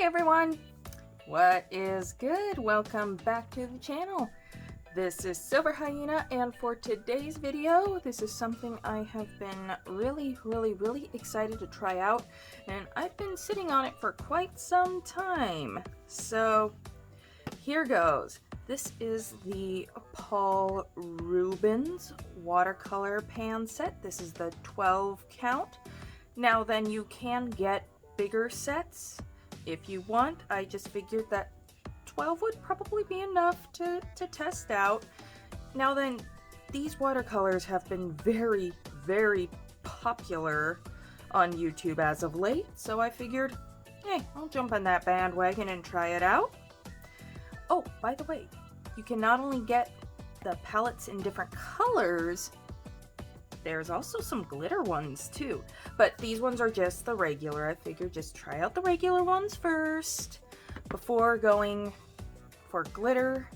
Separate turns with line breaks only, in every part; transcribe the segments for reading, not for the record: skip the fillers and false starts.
everyone, what is good? Welcome back to the channel. This is Silver Hyena, and for today's video, this is something I have been really excited to try out, and I've been sitting on it for quite some time. So here goes. This is the Paul Rubens Watercolor pan set. This is the 12 count. Now then, you can get bigger sets if you want. I just figured that 12 would probably be enough to test out. Now then, these watercolors have been very popular on YouTube as of late, so I figured, hey, I'll jump on that bandwagon and try it out. Oh, by the way, you can not only get the palettes in different colors, there's also some glitter ones too, but these ones are just the regular. I figured just try out the regular ones first before going for glitter,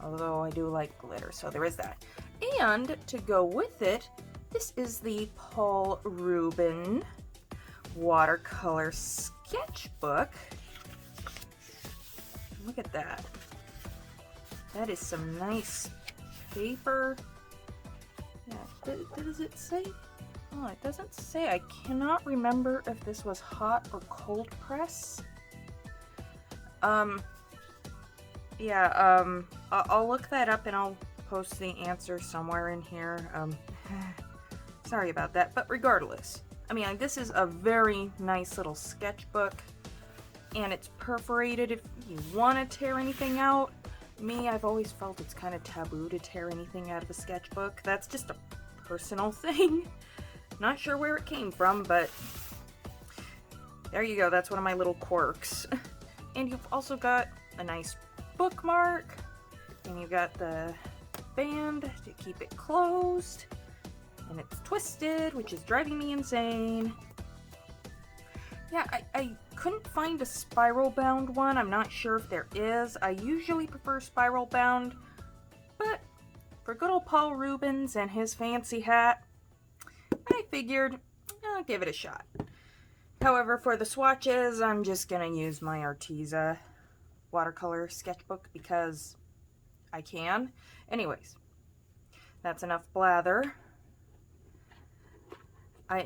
although I do like glitter, so there is that. And to go with it, this is the Paul Rubens Watercolor Sketchbook. Look at that. That is some nice paper. Yeah, does it say? Oh, it doesn't say. I cannot remember if this was hot or cold press. Yeah, I'll look that up and I'll post the answer somewhere in here. Sorry about that, but regardless, I mean, this is a very nice little sketchbook, and it's perforated if you want to tear anything out. Me, I've always felt it's kind of taboo to tear anything out of a sketchbook. That's just a personal thing. Not sure where it came from, but there you go. That's one of my little quirks. And you've also got a nice bookmark, and you've got the band to keep it closed, and it's twisted, which is driving me insane. Yeah, I couldn't find a spiral bound one. I'm not sure if there is. I usually prefer spiral bound, but for good old Paul Rubens and his fancy hat, I figured I'll give it a shot. However, for the swatches, I'm just gonna use my Arteza watercolor sketchbook because I can. Anyways, that's enough blather.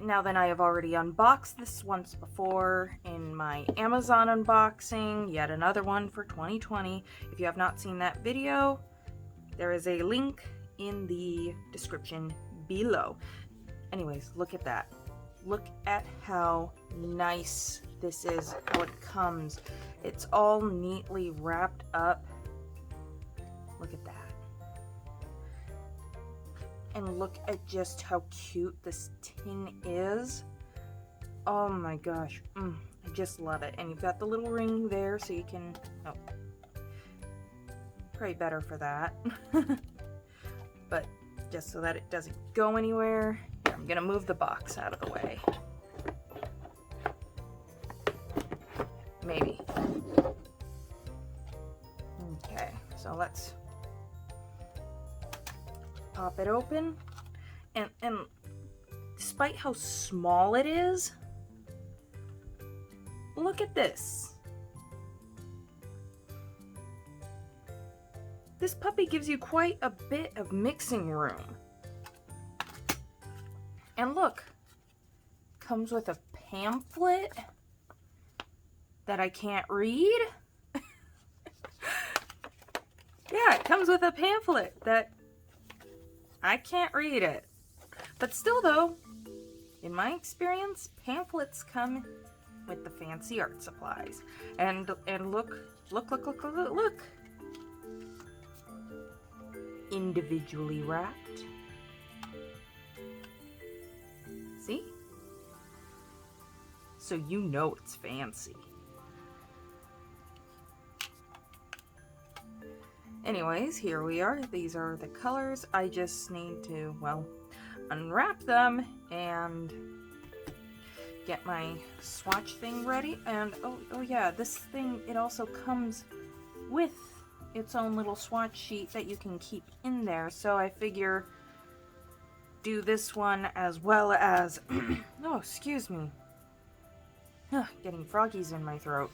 Now then, I have already unboxed this once before in my Amazon unboxing, yet another one for 2020. If you have not seen that video, there is a link in the description below. Anyways, look at that. Look at how nice this is, how it comes. It's all neatly wrapped up. Look at that. And look at just how cute this tin is. Oh my gosh. I just love it. And you've got the little ring there so you can... Oh. Pray better for that. But just so that it doesn't go anywhere, here, I'm going to move the box out of the way. Maybe. Okay, so let's pop it open, and despite how small it is, look at this. This puppy gives you quite a bit of mixing room. And look, comes with a pamphlet that I can't read. Yeah, it comes with a pamphlet that I can't read it. But still though, in my experience, pamphlets come with the fancy art supplies. And look. Individually wrapped. See? So you know it's fancy. Anyways, here we are. These are the colors. I just need to, well, unwrap them and get my swatch thing ready. And oh yeah, this thing, it also comes with its own little swatch sheet that you can keep in there. So I figure do this one as well as, oh, excuse me. Getting froggies in my throat.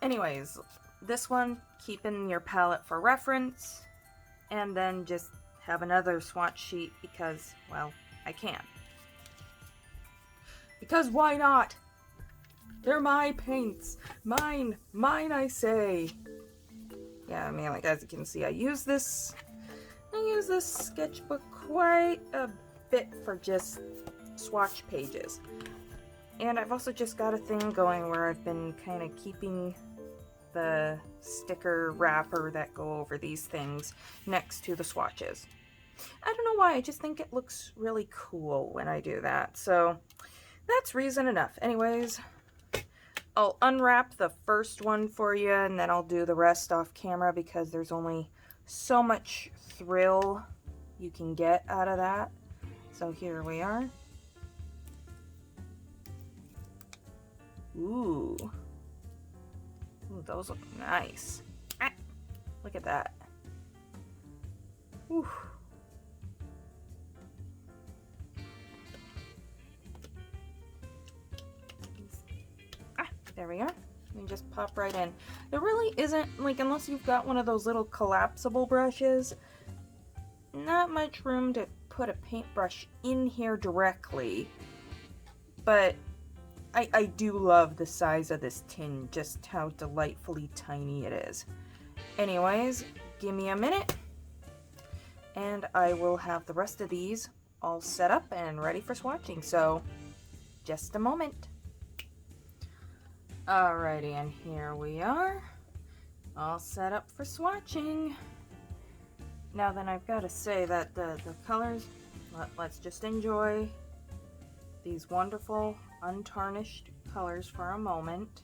Anyways, this one, keep in your palette for reference, and then just have another swatch sheet because, well, I can. Because why not? They're my paints. Mine, I say. Yeah, I mean, like, as you can see, I use this sketchbook quite a bit for just swatch pages. And I've also just got a thing going where I've been kind of keeping the sticker wrapper that go over these things next to the swatches. I don't know why, I just think it looks really cool when I do that. So that's reason enough. Anyways, I'll unwrap the first one for you and then I'll do the rest off camera because there's only so much thrill you can get out of that. So here we are. Ooh. Ooh, those look nice. Ah, look at that. Ooh. Ah, there we are. And just pop right in. There really isn't, like, unless you've got one of those little collapsible brushes, not much room to put a paintbrush in here directly. But I do love the size of this tin, just how delightfully tiny it is. Anyways, give me a minute and I will have the rest of these all set up and ready for swatching. So just a moment. Alrighty, and here we are, all set up for swatching. Now then, I've got to say that the colors, let's just enjoy these wonderful untarnished colors for a moment.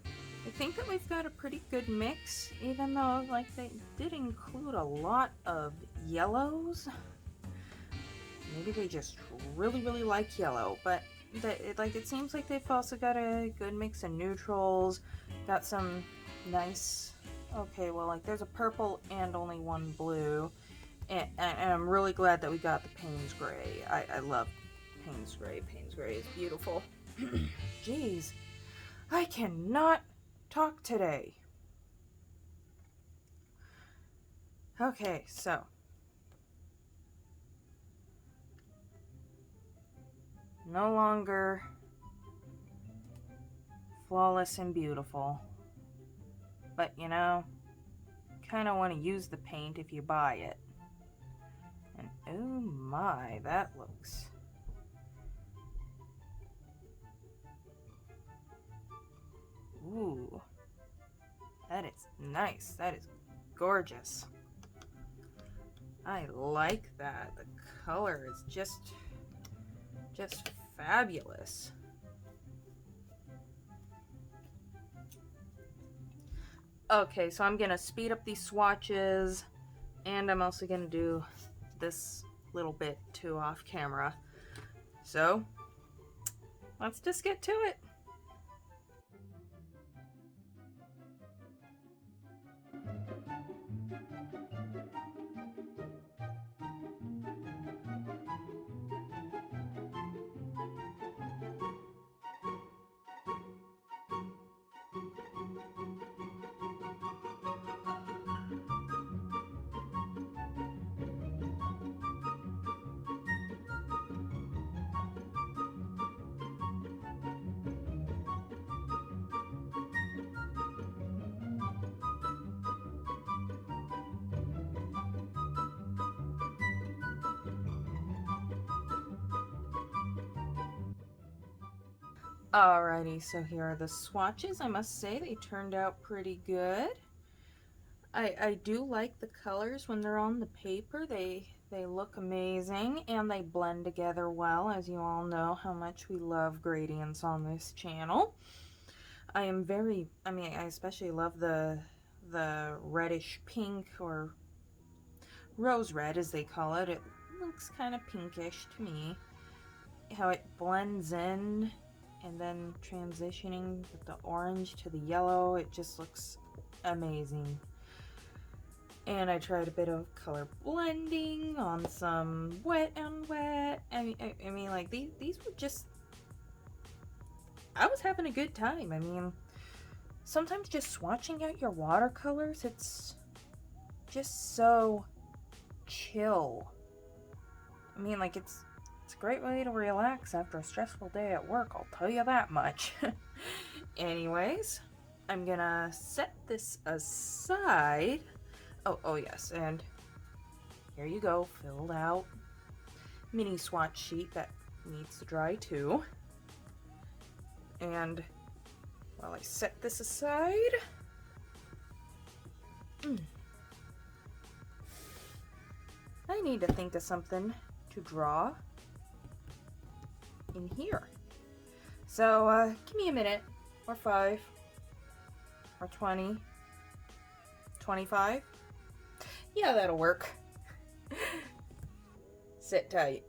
I think that we've got a pretty good mix, even though, like, they did include a lot of yellows. Maybe they just really like yellow, but it seems like they've also got a good mix of neutrals, got some nice, okay, well, like, there's a purple and only one blue, and I'm really glad that we got the Payne's Gray. I love Payne's Gray. Payne's Gray is beautiful. Jeez, I cannot talk today. Okay, so no longer flawless and beautiful, but you know, kind of want to use the paint if you buy it. And oh my, that looks ooh, that is nice. That is gorgeous. I like that. The color is just fabulous. Okay, so I'm gonna speed up these swatches, and I'm also gonna do this little bit too off camera. So let's just get to it. Alrighty, so here are the swatches. I must say they turned out pretty good. I do like the colors when they're on the paper. They look amazing and they blend together well, as you all know how much we love gradients on this channel. I especially love the reddish pink, or rose red as they call it. It looks kind of pinkish to me. How it blends in and then transitioning with the orange to the yellow, it just looks amazing. And I tried a bit of color blending on some wet and wet. I mean, like these were just, I was having a good time. I mean, sometimes just swatching out your watercolors, it's just so chill. I mean, like it's a great way to relax after a stressful day at work, I'll tell you that much. Anyways, I'm gonna set this aside. Oh yes, and here you go, filled out mini swatch sheet that needs to dry too. And while I set this aside, I need to think of something to draw in here. So give me a minute, or 5, or 20, 25. Yeah, that'll work. Sit tight.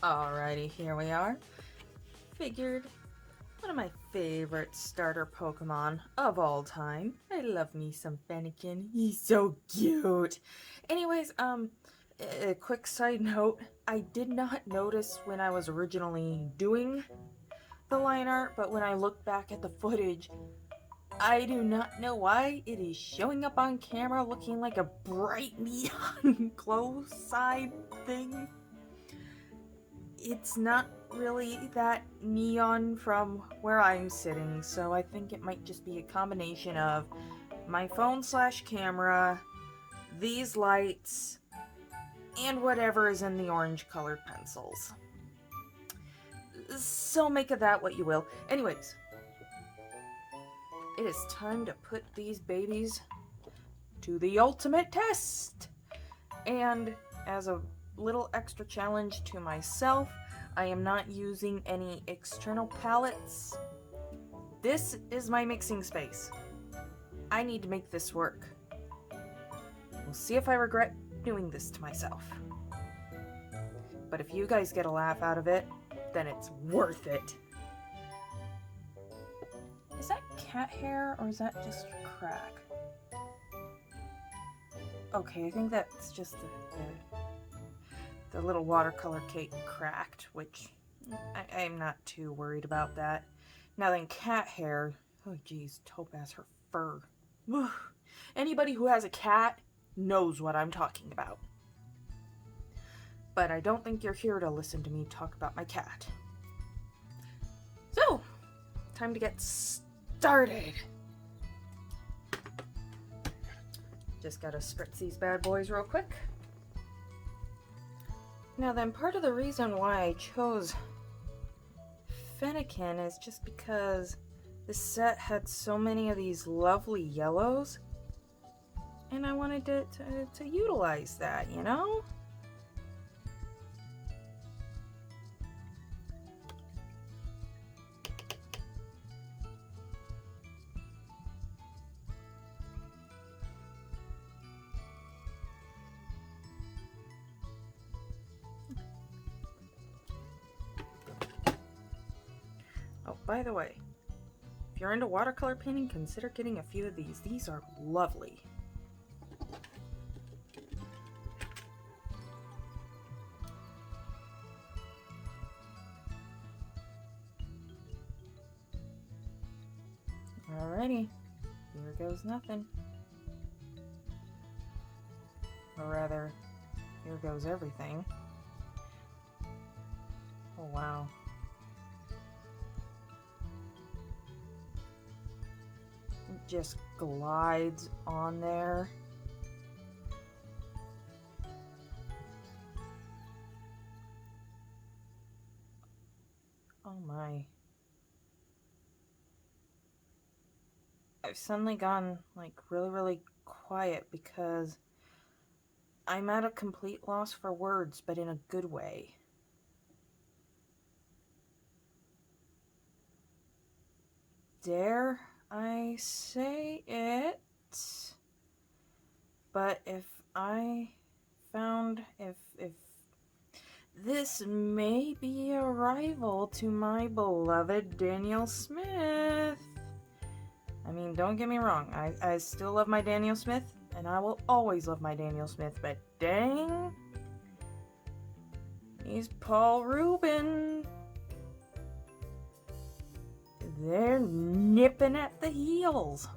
Alrighty, here we are. Figured one of my favorite starter Pokemon of all time. I love me some Fennekin. He's so cute. Anyways, a quick side note. I did not notice when I was originally doing the line art, but when I look back at the footage, I do not know why it is showing up on camera looking like a bright neon glow side thing. It's not really that neon from where I'm sitting, so I think it might just be a combination of my phone / camera, these lights, and whatever is in the orange colored pencils. So make of that what you will. Anyways, it is time to put these babies to the ultimate test. And as a little extra challenge to myself, I am not using any external palettes. This is my mixing space. I need to make this work. We'll see if I regret doing this to myself. But if you guys get a laugh out of it, then it's worth it. Is that cat hair or is that just crack? Okay, I think that's just the little watercolor cake cracked, which I'm not too worried about that. Now then, cat hair. Oh geez, Topaz, her fur. Whew. Anybody who has a cat knows what I'm talking about. But I don't think you're here to listen to me talk about my cat. So, time to get started. Just gotta spritz these bad boys real quick. Now then, part of the reason why I chose Fennekin is just because this set had so many of these lovely yellows, and I wanted to utilize that, you know? Oh, by the way, if you're into watercolor painting, consider getting a few of these. These are lovely. Alrighty, here goes nothing. Or rather, here goes everything. Oh wow. It just glides on there. Oh my. I've suddenly gone like really quiet because I'm at a complete loss for words, but in a good way. Dare I say it? But if this may be a rival to my beloved Daniel Smith. I mean, don't get me wrong, I still love my Daniel Smith, and I will always love my Daniel Smith, but dang, he's Paul Rubens. They're nipping at the heels.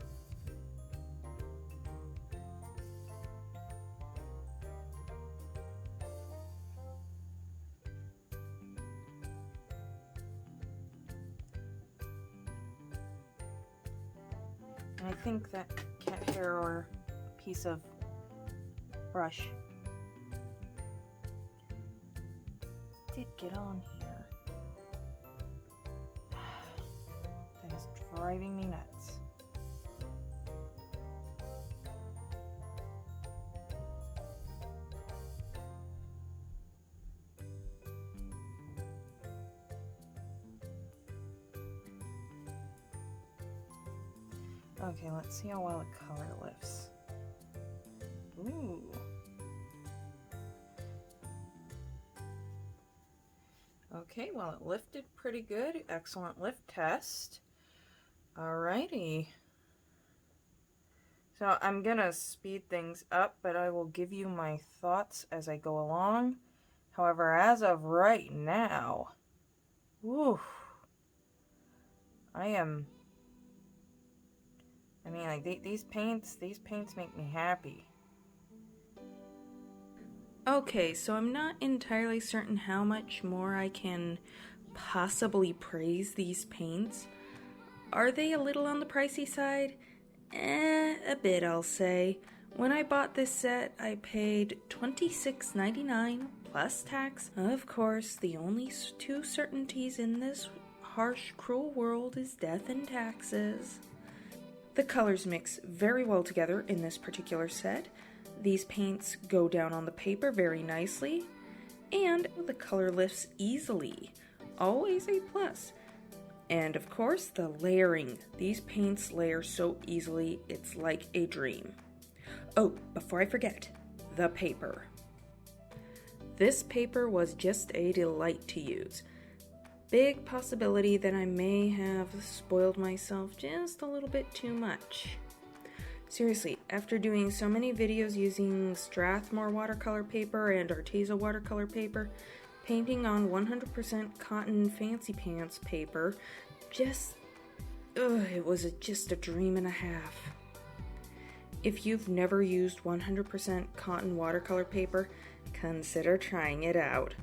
I think that cat hair or piece of brush did get on here. That is driving me nuts. Okay, let's see how well the color lifts. Ooh. Okay, well, it lifted pretty good. Excellent lift test. Alrighty. So I'm gonna speed things up, but I will give you my thoughts as I go along. However, as of right now, whew, I mean, like, these paints make me happy. Okay, so I'm not entirely certain how much more I can possibly praise these paints. Are they a little on the pricey side? A bit, I'll say. When I bought this set, I paid $26.99 plus tax. Of course, the only two certainties in this harsh, cruel world is death and taxes. The colors mix very well together in this particular set. These paints go down on the paper very nicely, and the color lifts easily. Always a plus. And of course, the layering. These paints layer so easily, it's like a dream. Oh, before I forget, the paper. This paper was just a delight to use. Big possibility that I may have spoiled myself just a little bit too much. Seriously, after doing so many videos using Strathmore watercolor paper and Arteza watercolor paper, painting on 100% cotton fancy pants paper, it was just a dream and a half. If you've never used 100% cotton watercolor paper, consider trying it out.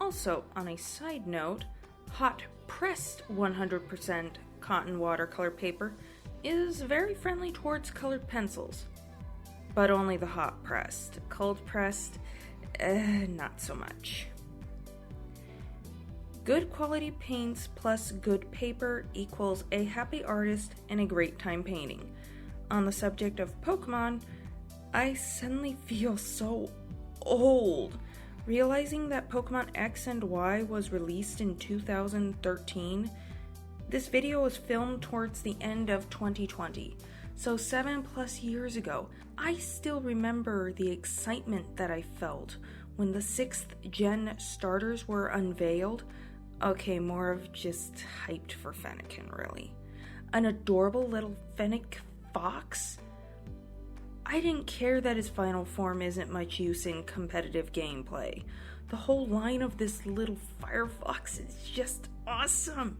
Also, on a side note, hot pressed 100% cotton watercolor paper is very friendly towards colored pencils, but only the hot pressed. Cold pressed, not so much. Good quality paints plus good paper equals a happy artist and a great time painting. On the subject of Pokemon, I suddenly feel so old. Realizing that Pokemon X and Y was released in 2013, this video was filmed towards the end of 2020, so 7+ years ago. I still remember the excitement that I felt when the 6th gen starters were unveiled. Okay, more of just hyped for Fennekin, really. An adorable little Fennec fox? I didn't care that his final form isn't much use in competitive gameplay. The whole line of this little Firefox is just awesome.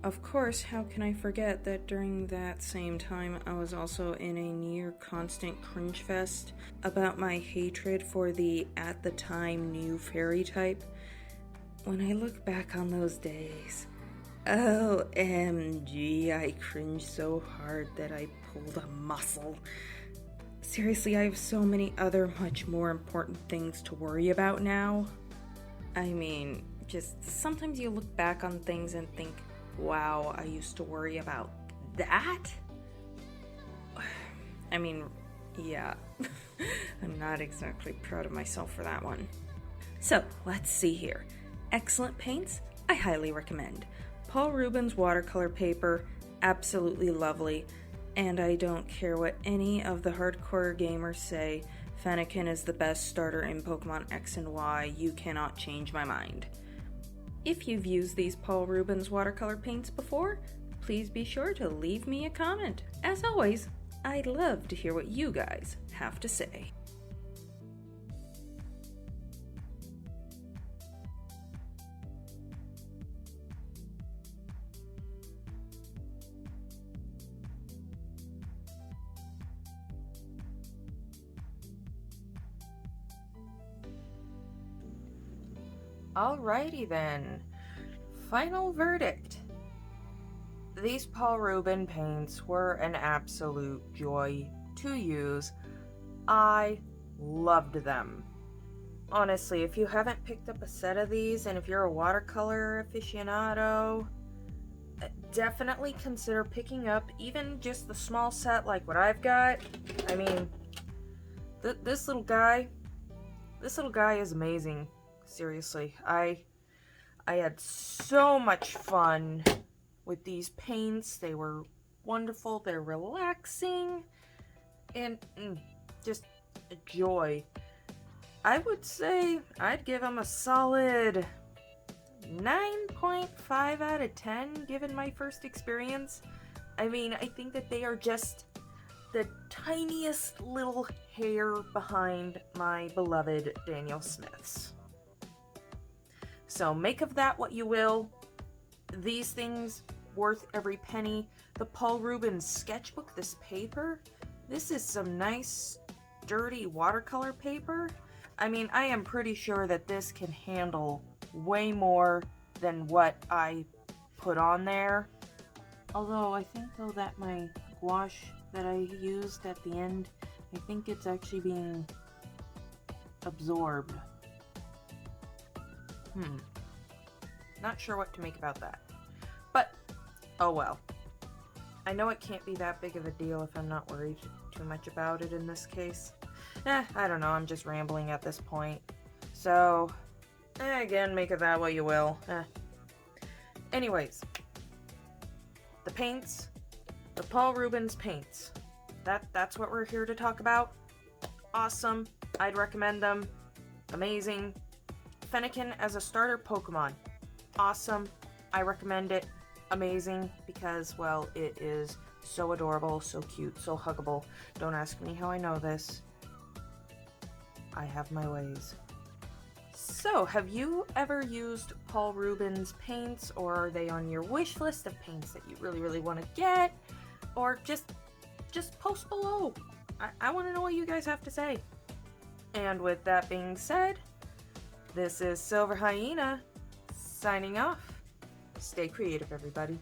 Of course, how can I forget that during that same time I was also in a near constant cringe fest about my hatred for the at the time new fairy type. When I look back on those days, OMG, I cringed so hard that I pulled a muscle. Seriously, I have so many other much more important things to worry about now. I mean, just sometimes you look back on things and think, wow, I used to worry about that? I mean, yeah, I'm not exactly proud of myself for that one. So, let's see here. Excellent paints, I highly recommend. Paul Rubens watercolor paper, absolutely lovely. And I don't care what any of the hardcore gamers say, Fennekin is the best starter in Pokemon X and Y, you cannot change my mind. If you've used these Paul Rubens watercolor paints before, please be sure to leave me a comment. As always, I'd love to hear what you guys have to say. Alrighty then, final verdict. These Paul Rubens paints were an absolute joy to use. I loved them. Honestly, if you haven't picked up a set of these, and if you're a watercolor aficionado, definitely consider picking up even just the small set like what I've got. I mean, this little guy is amazing. Seriously, I had so much fun with these paints. They were wonderful, they're relaxing, and just a joy. I would say I'd give them a solid 9.5 out of 10 given my first experience. I mean, I think that they are just the tiniest little hair behind my beloved Daniel Smiths. So make of that what you will. These things worth every penny. The Paul Rubens sketchbook, this paper, this is some nice sturdy watercolor paper. I mean, I am pretty sure that this can handle way more than what I put on there. Although I think though that my gouache that I used at the end, I think it's actually being absorbed. Not sure what to make about that. But, oh well. I know it can't be that big of a deal if I'm not worried too much about it in this case. I don't know, I'm just rambling at this point. So, again, make of that what you will. Anyways, the paints, the Paul Rubens paints. That's what we're here to talk about. Awesome. I'd recommend them. Amazing. Fennekin as a starter Pokemon. Awesome. I recommend it. Amazing because, well, it is so adorable, so cute, so huggable. Don't ask me how I know this. I have my ways. So, have you ever used Paul Rubens paints, or are they on your wish list of paints that you really, really want to get? Or just post below. I want to know what you guys have to say. And with that being said, this is Silver Hyena, signing off. Stay creative, everybody.